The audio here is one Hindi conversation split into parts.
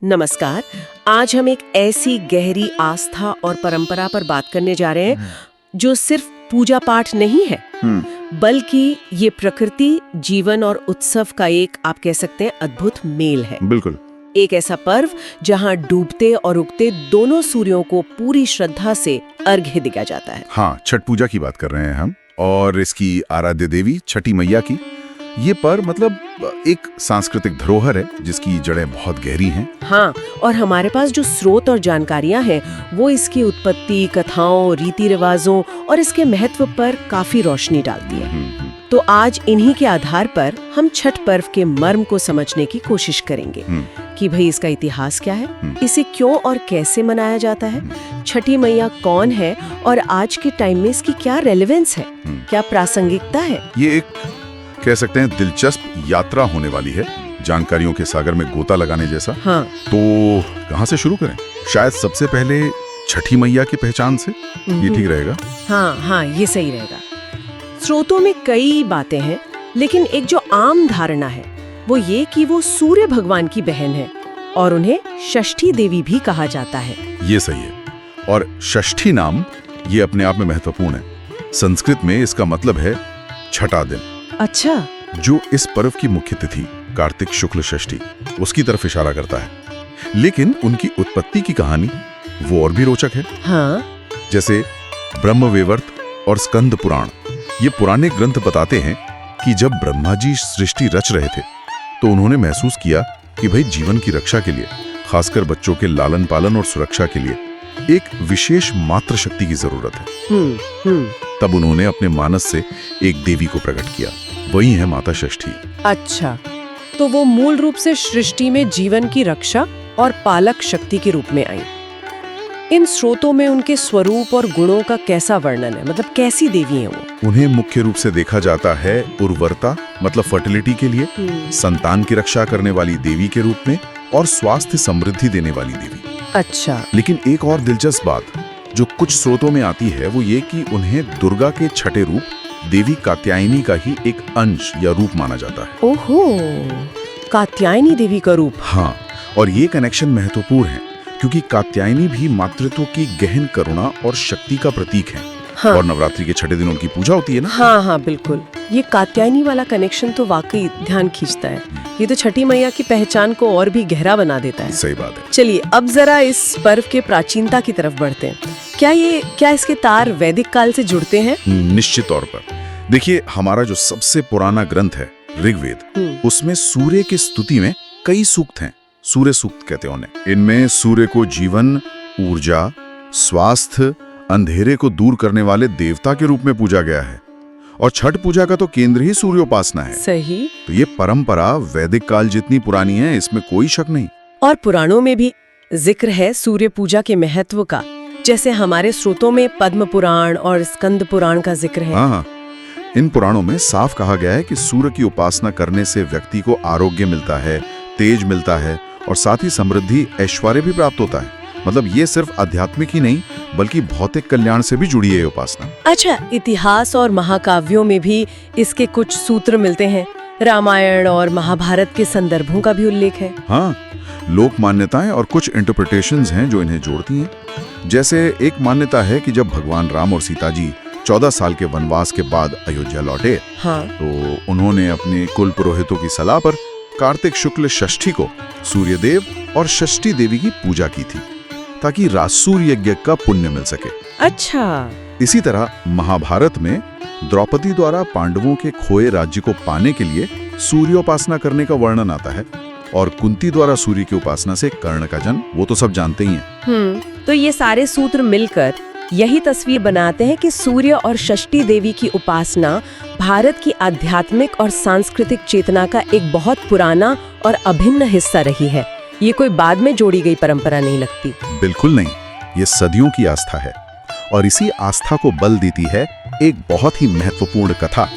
नमस्कार। आज हम एक ऐसी गहरी आस्था और परंपरा पर बात करने जा रहे हैं जो सिर्फ पूजा पाठ नहीं है, बल्कि ये प्रकृति, जीवन और उत्सव का एक, आप कह सकते हैं, अद्भुत मेल है। बिल्कुल। एक ऐसा पर्व जहाँ डूबते और उगते दोनों सूर्यों को पूरी श्रद्धा से अर्घ्य दिया जाता है। हाँ, छठ पूजा की बात कर रहे हैं हम, और इसकी आराध्य देवी छठी मैया की। ये पर्व मतलब एक सांस्कृतिक धरोहर है जिसकी जड़ें बहुत गहरी हैं। हाँ, और हमारे पास जो स्रोत और जानकारियां हैं वो इसकी उत्पत्ति, कथाओं, रीति रिवाजों और इसके महत्व पर काफी रोशनी डालती है। तो आज इन्हीं के आधार पर हम छठ पर्व के मर्म को समझने की कोशिश करेंगे कि भाई इसका इतिहास क्या है, इसे क्यों और कैसे मनाया जाता है, छठी मैया कौन है और आज के टाइम में इसकी क्या रेलेवेंस है, क्या प्रासंगिकता है। ये एक, कह सकते हैं, दिलचस्प यात्रा होने वाली है, जानकारियों के सागर में गोता लगाने जैसा। हाँ। तो कहाँ से शुरू करें? शायद सबसे पहले छठी मैया की पहचान से, ये ठीक रहेगा? हाँ, ये सही रहेगा। स्रोतों में कई बातें हैं, लेकिन एक जो आम धारणा है वो ये कि वो सूर्य भगवान की बहन है और उन्हें षष्ठी देवी भी कहा जाता है। ये सही है। और षष्ठी नाम ये अपने आप में महत्वपूर्ण है। संस्कृत में इसका मतलब है छठा दिन। अच्छा। जो इस पर्व की मुख्य तिथि कार्तिक शुक्ल षष्ठी, उसकी तरफ इशारा करता है। लेकिन उनकी उत्पत्ति की कहानी वो और भी रोचक है। हाँ। जैसे ब्रह्मवैवर्त और स्कंद पुराण, ये पुराने ग्रंथ बताते हैं कि जब ब्रह्मा जी सृष्टि रच रहे थे तो उन्होंने महसूस किया कि भाई जीवन की रक्षा के लिए, खासकर बच्चों के लालन पालन और सुरक्षा के लिए, एक विशेष मातृ शक्ति की जरूरत है। तब उन्होंने अपने मानस से एक देवी को प्रकट किया, वही है माता षष्ठी। अच्छा, तो वो मूल रूप से सृष्टि में जीवन की रक्षा और पालक शक्ति के रूप में आई। इन स्रोतों में उनके स्वरूप और गुणों का कैसा वर्णन है, मतलब कैसी देवी हैं वो? उन्हें मुख्य रूप से देखा जाता है उर्वरता, मतलब फर्टिलिटी के लिए, संतान की रक्षा करने वाली देवी के रूप में, और स्वास्थ्य समृद्धि देने वाली देवी। अच्छा। लेकिन एक और दिलचस्प बात जो कुछ स्रोतों में आती है वो ये कि उन्हें दुर्गा के छठे रूप देवी कात्यायनी का ही एक अंश या रूप माना जाता है। ओहो, कात्यायनी देवी का रूप। हाँ, और ये कनेक्शन महत्वपूर्ण है क्योंकि कात्यायनी भी मातृत्व की गहन करुणा और शक्ति का प्रतीक है। हाँ। और नवरात्रि के छठे दिन उनकी पूजा होती है ना। हाँ, बिल्कुल। ये कात्यायनी वाला कनेक्शन तो वाकई ध्यान खींचता है। ये तो छठी मैया की पहचान को और भी गहरा बना देता है। सही बात है। चलिए अब जरा इस पर्व के प्राचीनता की तरफ बढ़ते हैं। क्या इसके तार वैदिक काल से जुड़ते हैं? निश्चित तौर पर। देखिए, हमारा जो सबसे पुराना ग्रंथ है ऋग्वेद, उसमें सूर्य की स्तुति में कई सूक्त हैं। सूर्य सूक्त कहते हैं उन्हें। इनमें सूर्य को जीवन, ऊर्जा, स्वास्थ्य, अंधेरे को दूर करने वाले देवता के रूप में पूजा गया है। और छठ पूजा का तो केंद्र ही सूर्योपासना है। सही। तो ये परंपरा वैदिक काल जितनी पुरानी है, इसमें कोई शक नहीं। और पुराणों में भी जिक्र है सूर्य पूजा के महत्व का। जैसे हमारे स्रोतों में पद्म पुराण और स्कंद पुराण का जिक्र है। हाँ, इन पुराणों में साफ कहा गया है कि सूर्य की उपासना करने से व्यक्ति को आरोग्य मिलता है, तेज मिलता है और साथ ही समृद्धि, ऐश्वर्य भी प्राप्त होता है। मतलब ये सिर्फ आध्यात्मिक ही नहीं बल्कि भौतिक कल्याण से भी जुड़ी है ये उपासना। अच्छा, इतिहास और महाकाव्यों में भी इसके कुछ सूत्र मिलते हैं। रामायण और महाभारत के संदर्भों का भी उल्लेख है। हाँ, लोक मान्यताएं और कुछ इंटरप्रिटेशंस हैं जो इन्हें जोड़ती हैं। जैसे एक मान्यता है कि जब भगवान राम और सीता जी 14 साल के वनवास के बाद अयोध्या लौटे, हाँ, तो उन्होंने अपने कुल पुरोहितों की सलाह पर कार्तिक शुक्ल षष्ठी को सूर्यदेव और षष्ठी देवी की पूजा की थी ताकि राजसूय यज्ञ का पुण्य मिल सके। अच्छा। इसी तरह महाभारत में द्रौपदी द्वारा पांडवों के खोए राज्य को पाने के लिए सूर्योपासना करने का वर्णन आता है, और कुंती द्वारा सूर्य की उपासना से कर्ण का जन्म, वो तो सब जानते ही हैं। तो ये सारे सूत्र मिलकर यही तस्वीर बनाते हैं कि सूर्य और षष्ठी देवी की उपासना भारत की आध्यात्मिक और सांस्कृतिक चेतना का एक बहुत पुराना और अभिन्न हिस्सा रही है। ये कोई बाद में जोड़ी गई परंपरा नहीं लगती। बिल्कुल नहीं, ये सदियों की आस्था है। और इसी आस्था को बल देती है एक बहुत ही महत्वपूर्ण कथा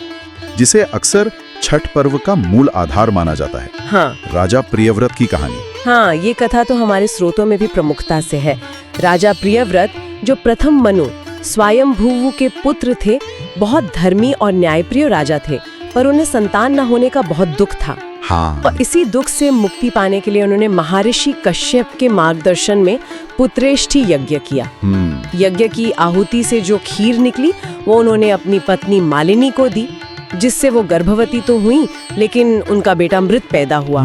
जिसे अक्सर छठ पर्व का मूल आधार माना जाता है। हाँ। राजा प्रियव्रत की कहानी। हाँ, ये कथा तो हमारे स्रोतों में भी प्रमुखता से है। राजा प्रियव्रत, जो प्रथम मनु स्वयंभुव के पुत्र थे, बहुत धर्मी और न्यायप्रिय राजा थे, पर उन्हें संतान न होने का बहुत दुख था। हाँ। और इसी दुख से मुक्ति पाने के लिए उन्होंने महर्षि कश्यप के मार्गदर्शन में पुत्रेष्ठी यज्ञ किया। यज्ञ की आहुति से जो खीर निकली वो उन्होंने अपनी पत्नी मालिनी को दी, जिससे वो गर्भवती तो हुई लेकिन उनका बेटा मृत पैदा हुआ।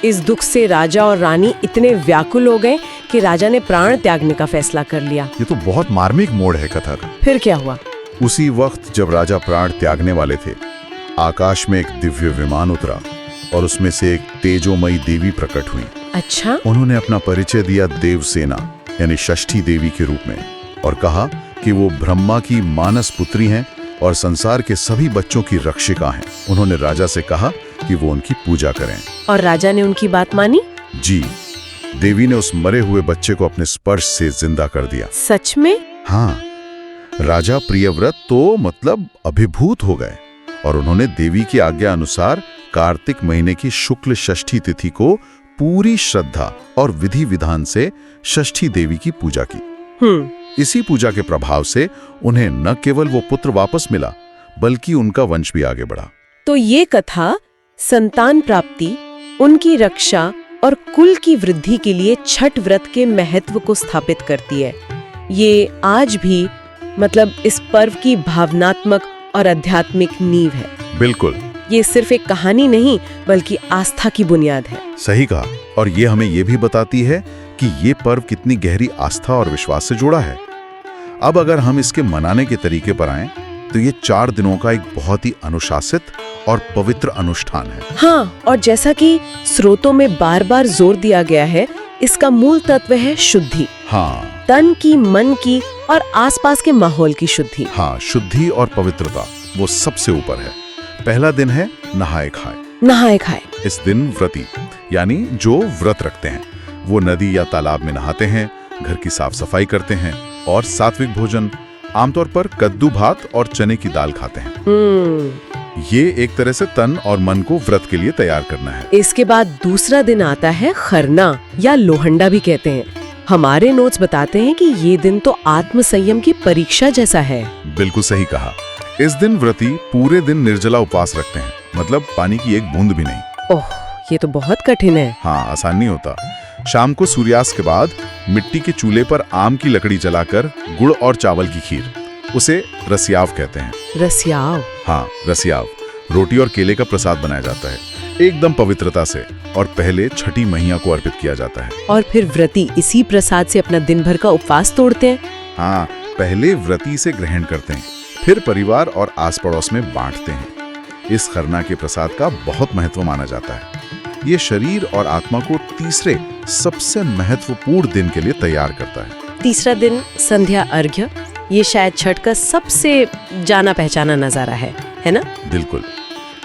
इस दुख से राजा और रानी इतने व्याकुल हो गए कि राजा ने प्राण त्यागने का फैसला कर लिया। ये तो बहुत मार्मिक मोड़ है कथा का। फिर क्या हुआ? उसी वक्त जब राजा प्राण त्यागने वाले थे, आकाश में एक दिव्य विमान उतरा और उसमें से एक तेजोमयी देवी प्रकट हुई। अच्छा। उन्होंने अपना परिचय दिया देवसेना यानी षष्ठी देवी के रूप में और कहा कि वो ब्रह्मा की मानस पुत्री हैं और संसार के सभी बच्चों की रक्षिका हैं। उन्होंने राजा से कहा कि वो उनकी पूजा करें। और राजा ने उनकी बात मानी? जी, देवी ने उस मरे हुए बच्चे को अपने स्पर्श से जिंदा कर दिया। सच में? हाँ। राजा प्रियव्रत तो मतलब अभिभूत हो गए और उन्होंने देवी की आज्ञा अनुसार कार्तिक महीने की शुक्ल षष्ठी तिथि को पूरी श्रद्धा और विधि विधान से षष्ठी देवी की पूजा की। इसी पूजा के प्रभाव से उन्हें न केवल वो पुत्र वापस मिला बल्कि उनका वंश भी आगे बढ़ा। तो ये कथा संतान प्राप्ति, उनकी रक्षा और कुल की वृद्धि के लिए छठ व्रत के महत्व को स्थापित करती है। ये आज भी मतलब इस पर्व की भावनात्मक और आध्यात्मिक नींव है। बिल्कुल। ये सिर्फ एक कहानी नहीं बल्कि आस्था की बुनियाद है। सही कहा। और ये हमें ये भी बताती है कि ये पर्व कितनी गहरी आस्था और विश्वास से जुड़ा है। अब अगर हम इसके मनाने के तरीके पर आएं, तो ये 4 दिनों का एक बहुत ही अनुशासित और पवित्र अनुष्ठान है। हाँ, और जैसा कि स्रोतों में बार बार जोर दिया गया है, इसका मूल तत्व है शुद्धि। हाँ। तन की, मन की और आसपास के माहौल की शुद्धि। हाँ, शुद्धि और पवित्रता वो सबसे ऊपर है। पहला दिन है नहाए खाए। नहाए खाए। इस दिन व्रती यानी जो व्रत रखते हैं वो नदी या तालाब में नहाते हैं, घर की साफ सफाई करते हैं और सात्विक भोजन, आमतौर पर कद्दू भात और चने की दाल खाते हैं। ये एक तरह से तन और मन को व्रत के लिए तैयार करना है। इसके बाद दूसरा दिन आता है खरना या लोहंडा भी कहते हैं। हमारे नोट्स बताते हैं कि ये दिन तो आत्म संयम की परीक्षा जैसा है। बिल्कुल सही कहा। इस दिन व्रती पूरे दिन निर्जला उपवास रखते हैं, मतलब पानी की एक बूंद भी नहीं। ओह, ये तो बहुत कठिन है। हाँ, आसान नहीं होता। शाम को सूर्यास्त के बाद मिट्टी के चूल्हे पर आम की लकड़ी जलाकर गुड़ और चावल की खीर, उसे रसियाव कहते हैं। रसियाव? हाँ, रसियाव रोटी और केले का प्रसाद बनाया जाता है, एकदम पवित्रता से, और पहले छठी मैया को अर्पित किया जाता है। और फिर व्रती इसी प्रसाद से अपना दिन भर का उपवास तोड़ते हैं। हाँ, पहले व्रती से ग्रहण करते हैं, फिर परिवार और आस पड़ोस में बांटते हैं। इस खरना के प्रसाद का बहुत महत्व माना जाता है। ये शरीर और आत्मा को तीसरे सबसे महत्वपूर्ण दिन के लिए तैयार करता है। तीसरा दिन संध्या अर्घ्य, ये शायद छठ का सबसे जाना पहचाना नजारा है ना? बिल्कुल।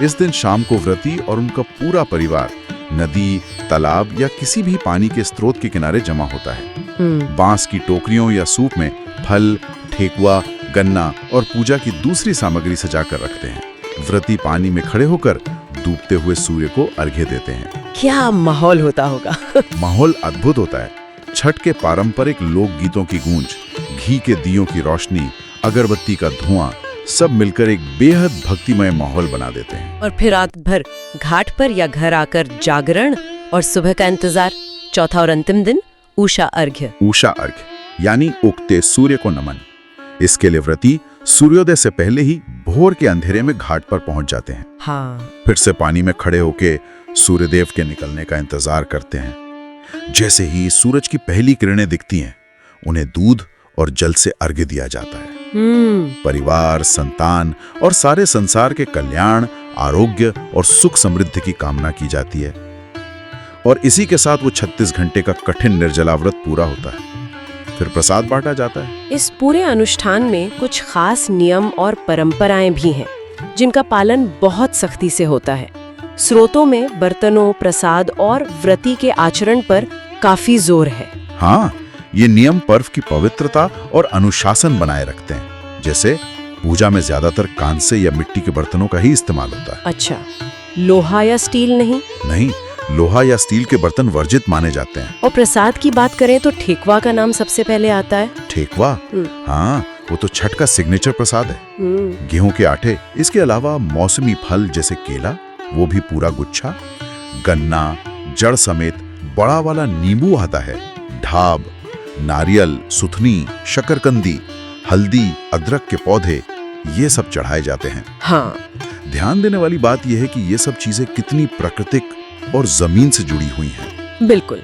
इस दिन शाम को व्रती और उनका पूरा परिवार नदी, तालाब या किसी भी पानी के स्रोत के किनारे जमा होता है। बांस की टोकरियों या सूप में फल, ठेकुआ, गन्ना और पूजा की दूसरी सामग्री सजाकर रखते हैं। व्रती पानी में खड़े होकर डूबते हुए सूर्य को अर्घ्य देते हैं। क्या माहौल होता होगा। माहौल अद्भुत होता है। छठ के पारंपरिक लोकगीतों की गूंज, घी के दियों की रोशनी, अगरबत्ती का धुआं, सब मिलकर एक बेहद भक्तिमय माहौल बना देते हैं। और फिर रात भर घाट पर या घर आकर जागरण और सुबह का इंतजार। चौथा और अंतिम दिन उषा अर्घ्य। उषा अर्घ्य यानी उगते सूर्य को नमन। इसके लिए व्रती सूर्योदय से पहले ही भोर के अंधेरे में घाट पर पहुंच जाते हैं। हाँ। फिर से पानी में खड़े होके सूर्यदेव के निकलने का इंतजार करते हैं। जैसे ही सूरज की पहली किरणें दिखती हैं, उन्हें दूध और जल से अर्घ्य दिया जाता है। परिवार, संतान और सारे संसार के कल्याण, आरोग्य और सुख समृद्धि की कामना की जाती है। और इसी के साथ वो 36 घंटे का कठिन निर्जला व्रत पूरा होता है। फिर प्रसाद बांटा जाता है। इस पूरे अनुष्ठान में कुछ खास नियम और परंपराएं भी हैं, जिनका पालन बहुत सख्ती से होता है। स्रोतों में बर्तनों, प्रसाद और व्रती के आचरण पर काफी जोर है। हाँ, ये नियम पर्व की पवित्रता और अनुशासन बनाए रखते हैं। जैसे पूजा में ज्यादातर कांसे या मिट्टी के बर्तनों का ही इस्तेमाल होता है। अच्छा, लोहा या स्टील नहीं? नहीं, लोहा या स्टील के बर्तन वर्जित माने जाते हैं। और प्रसाद की बात करें तो ठेकुआ का नाम सबसे पहले आता है। ठेकुआ? हाँ, वो तो छठ का सिग्नेचर प्रसाद है। गेहूं के आटे, इसके अलावा मौसमी फल जैसे केला, वो भी पूरा गुच्छा। गन्ना, जड़ समेत बड़ा वाला नींबू आता है, ढाब, नारियल, सुथनी, शकरकंदी, हल्दी, अदरक के पौधे, ये सब चढ़ाए जाते हैं। हाँ, ध्यान देने वाली बात यह है कि ये सब चीजें कितनी प्राकृतिक और जमीन से जुड़ी हुई हैं। बिल्कुल।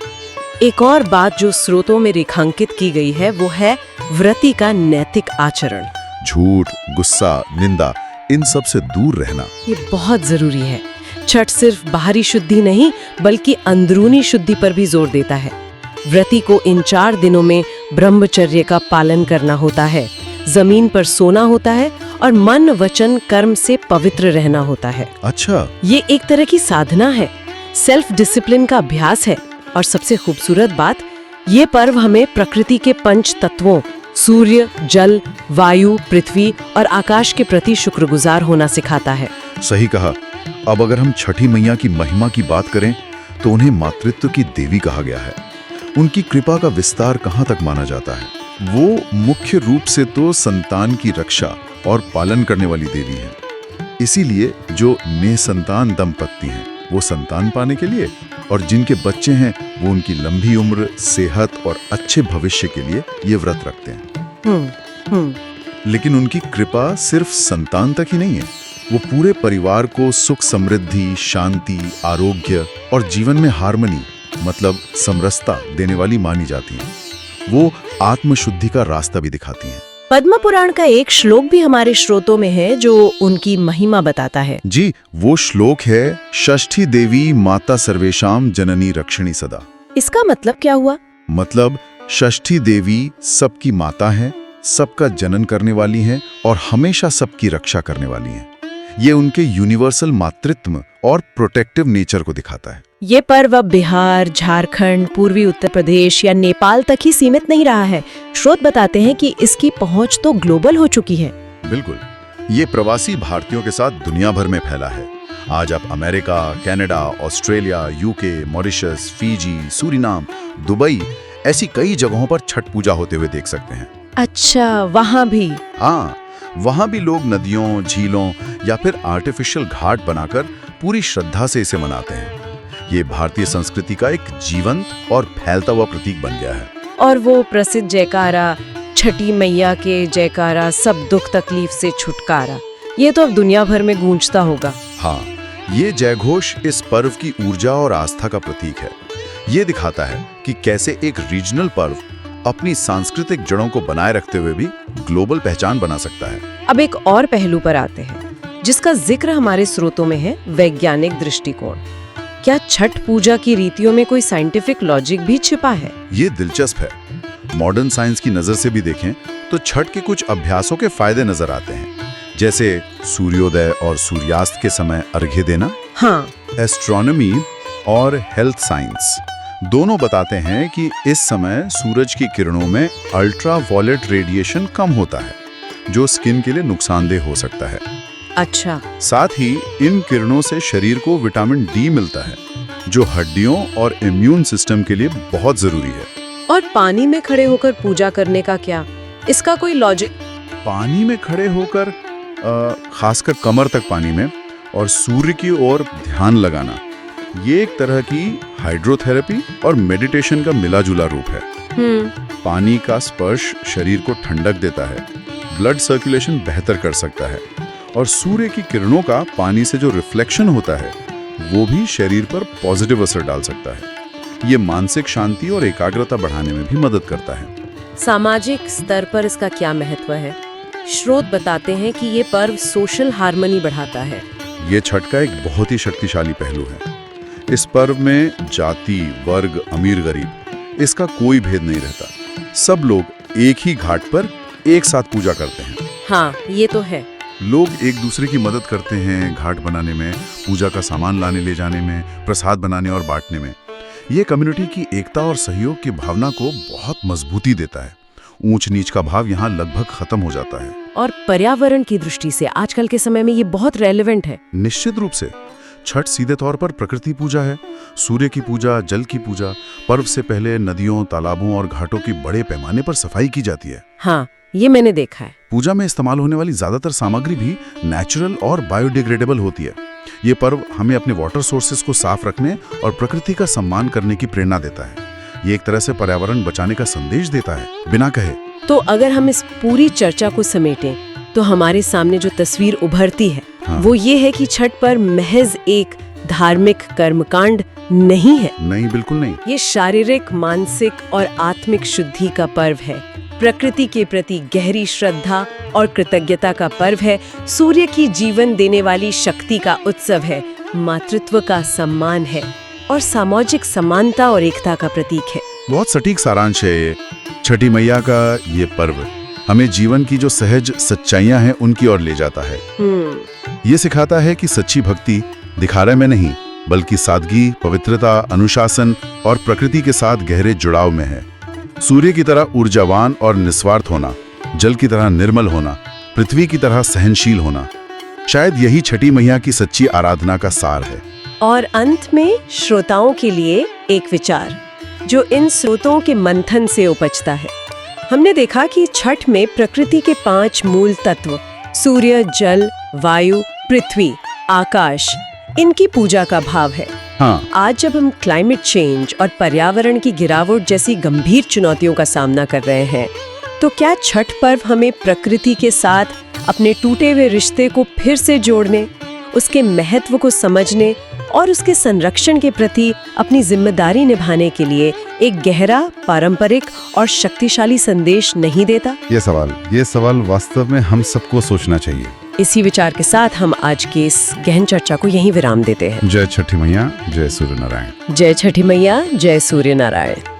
एक और बात जो स्रोतों में रेखांकित की गई है वो है व्रती का नैतिक आचरण। झूठ, गुस्सा, निंदा, इन सब से दूर रहना। ये बहुत जरूरी है। छठ सिर्फ बाहरी शुद्धि नहीं बल्कि अंदरूनी शुद्धि पर भी जोर देता है। व्रती को इन 4 दिनों में ब्रह्मचर्य का पालन करना होता है, जमीन पर सोना होता है और मन, वचन, कर्म से पवित्र रहना होता है। अच्छा, ये एक तरह की साधना है, सेल्फ डिसिप्लिन का अभ्यास है। और सबसे खूबसूरत बात, ये पर्व हमें प्रकृति के 5 तत्वों सूर्य, जल, वायु, पृथ्वी और आकाश के प्रति शुक्रगुजार होना सिखाता है। सही कहा। अब अगर हम छठी मैया की महिमा की बात करें तो उन्हें मातृत्व की देवी कहा गया है। उनकी कृपा का विस्तार कहाँ तक माना जाता है? वो मुख्य रूप से तो संतान की रक्षा और पालन करने वाली देवी है। इसीलिए जो निसंतान दंपत्ति हैं वो संतान पाने के लिए, और जिनके बच्चे हैं वो उनकी लंबी उम्र, सेहत और अच्छे भविष्य के लिए ये व्रत रखते हैं। लेकिन उनकी कृपा सिर्फ संतान तक ही नहीं है, वो पूरे परिवार को सुख, समृद्धि, शांति, आरोग्य और जीवन में हार्मनी मतलब समरसता देने वाली मानी जाती हैं। वो आत्मशुद्धि का रास्ता भी दिखाती हैं। पद्म पुराण का एक श्लोक भी हमारे श्रोतों में है जो उनकी महिमा बताता है। जी, वो श्लोक है षष्ठी देवी माता सर्वेशाम जननी रक्षिणी सदा। इसका मतलब क्या हुआ? मतलब षष्ठी देवी सबकी माता है, सबका जनन करने वाली हैं और हमेशा सबकी रक्षा करने वाली हैं। ये उनके यूनिवर्सल मातृत्व और प्रोटेक्टिव नेचर को दिखाता है। ये पर्व अब बिहार, झारखंड, पूर्वी उत्तर प्रदेश या नेपाल तक ही सीमित नहीं रहा है। स्रोत बताते हैं कि इसकी पहुंच तो ग्लोबल हो चुकी है। बिल्कुल, ये प्रवासी भारतीयों के साथ दुनिया भर में फैला है। आज आप America, Canada, Australia, UK, Mauritius, Fiji, Suriname, Dubai ऐसी कई जगहों पर छठ पूजा होते हुए देख सकते हैं। अच्छा, वहाँ भी? हाँ, वहाँ भी लोग नदियों, झीलों या फिर आर्टिफिशियल घाट बनाकर पूरी श्रद्धा से इसे मनाते हैं। ये भारतीय संस्कृति का एक जीवंत और फैलता हुआ प्रतीक बन गया है। और वो प्रसिद्ध जयकारा, छठी मैया के जयकारा, सब दुख तकलीफ से छुटकारा, ये तो अब दुनिया भर में गूंजता होगा। हाँ, ये जयघोष इस पर्व की ऊर्जा और आस्था का प्रतीक है। ये दिखाता है कि कैसे एक रीजनल पर्व अपनी सांस्कृतिक जड़ों को बनाए रखते हुए भी ग्लोबल पहचान बना सकता है। अब एक और पहलू पर आते हैं जिसका जिक्र हमारे स्रोतों में है, वैज्ञानिक दृष्टिकोण। क्या छठ पूजा की रीतियों में कोई साइंटिफिक लॉजिक भी छिपा है? ये दिलचस्प है। मॉडर्न साइंस की नजर से भी देखें तो छठ के कुछ अभ्यासों के फायदे नजर आते हैं, जैसे सूर्योदय और सूर्यास्त के समय अर्घ्य देना। हाँ, एस्ट्रोनॉमी और हेल्थ साइंस दोनों बताते हैं कि इस समय सूरज की किरणों में अल्ट्रावायलेट रेडिएशन कम होता है, जो स्किन के लिए नुकसानदेह हो सकता है। अच्छा। साथ ही इन किरणों से शरीर को विटामिन डी मिलता है, जो हड्डियों और इम्यून सिस्टम के लिए बहुत जरूरी है। और पानी में खड़े होकर पूजा करने का क्या? इसका कोई लॉजिक? पानी में खड़े होकर खासकर कमर तक पानी में और सूर्य की ओर ध्यान लगाना, ये एक तरह की हाइड्रोथेरेपी और मेडिटेशन का मिला-जुला रूप है। पानी का स्पर्श शरीर को ठंडक देता है, ब्लड सर्कुलेशन बेहतर कर सकता है और सूर्य की किरणों का पानी से जो रिफ्लेक्शन होता है वो भी शरीर पर पॉजिटिव असर डाल सकता है। ये मानसिक शांति और एकाग्रता बढ़ाने में भी मदद करता है। सामाजिक स्तर पर इसका क्या महत्व है? स्रोत बताते हैं कि ये पर्व सोशल हार्मनी बढ़ाता है। ये छठ का एक बहुत ही शक्तिशाली पहलू है। इस पर्व में जाति, वर्ग, अमीर, गरीब इसका कोई भेद नहीं रहता। सब लोग एक ही घाट पर एक साथ पूजा करते हैं। हाँ, ये तो है। लोग एक दूसरे की मदद करते हैं, घाट बनाने में, पूजा का सामान लाने ले जाने में, प्रसाद बनाने और बांटने में। ये कम्युनिटी की एकता और सहयोग की भावना को बहुत मजबूती देता है। ऊंच नीच का भाव यहाँ लगभग खत्म हो जाता है। और पर्यावरण की दृष्टि से आजकल के समय में ये बहुत रेलेवेंट है। निश्चित रूप से छठ सीधे तौर पर प्रकृति पूजा है। सूर्य की पूजा, जल की पूजा। पर्व से पहले नदियों, तालाबों और घाटों की बड़े पैमाने पर सफाई की जाती है। हाँ, ये मैंने देखा है। पूजा में इस्तेमाल होने वाली ज्यादातर सामग्री भी नेचुरल और बायोडिग्रेडेबल होती है। ये पर्व हमें अपने वाटर सोर्सेस को साफ रखने और प्रकृति का सम्मान करने की प्रेरणा देता है। ये एक तरह से पर्यावरण बचाने का संदेश देता है, बिना कहे। तो अगर हम इस पूरी चर्चा को समेटें तो हमारे सामने जो तस्वीर उभरती है वो ये है कि छठ पर्व महज एक धार्मिक कर्मकांड नहीं है। नहीं, बिल्कुल नहीं। ये शारीरिक, मानसिक और आत्मिक शुद्धि का पर्व है। प्रकृति के प्रति गहरी श्रद्धा और कृतज्ञता का पर्व है। सूर्य की जीवन देने वाली शक्ति का उत्सव है। मातृत्व का सम्मान है और सामाजिक समानता और एकता का प्रतीक है। बहुत सटीक सारांश है ये। छठी मैया का ये पर्व हमें जीवन की जो सहज सच्चाइयां हैं उनकी ओर ले जाता है। ये सिखाता है कि सच्ची भक्ति दिखावे में नहीं, बल्कि सादगी, पवित्रता, अनुशासन और प्रकृति के साथ गहरे जुड़ाव में है। सूर्य की तरह ऊर्जावान और निस्वार्थ होना, जल की तरह निर्मल होना, पृथ्वी की तरह सहनशील होना, शायद यही छठी मैया की सच्ची आराधना का सार है। और अंत में श्रोताओं के लिए एक विचार जो इन स्रोतों के मंथन से उपजता है। हमने देखा कि छठ में प्रकृति के 5 मूल तत्व सूर्य, जल, वायु, पृथ्वी, आकाश, इनकी पूजा का भाव है। आज जब हम क्लाइमेट चेंज और पर्यावरण की गिरावट जैसी गंभीर चुनौतियों का सामना कर रहे हैं, तो क्या छठ पर्व हमें प्रकृति के साथ अपने टूटे हुए रिश्ते को फिर से जोड़ने, उसके महत्व को समझने और उसके संरक्षण के प्रति अपनी जिम्मेदारी निभाने के लिए एक गहरा, पारंपरिक और शक्तिशाली संदेश नहीं देता? ये सवाल वास्तव में हम सबको सोचना चाहिए। इसी विचार के साथ हम आज की इस गहन चर्चा को यहीं विराम देते हैं। जय छठी मैया, जय सूर्य नारायण। जय छठी मैया, जय सूर्य नारायण।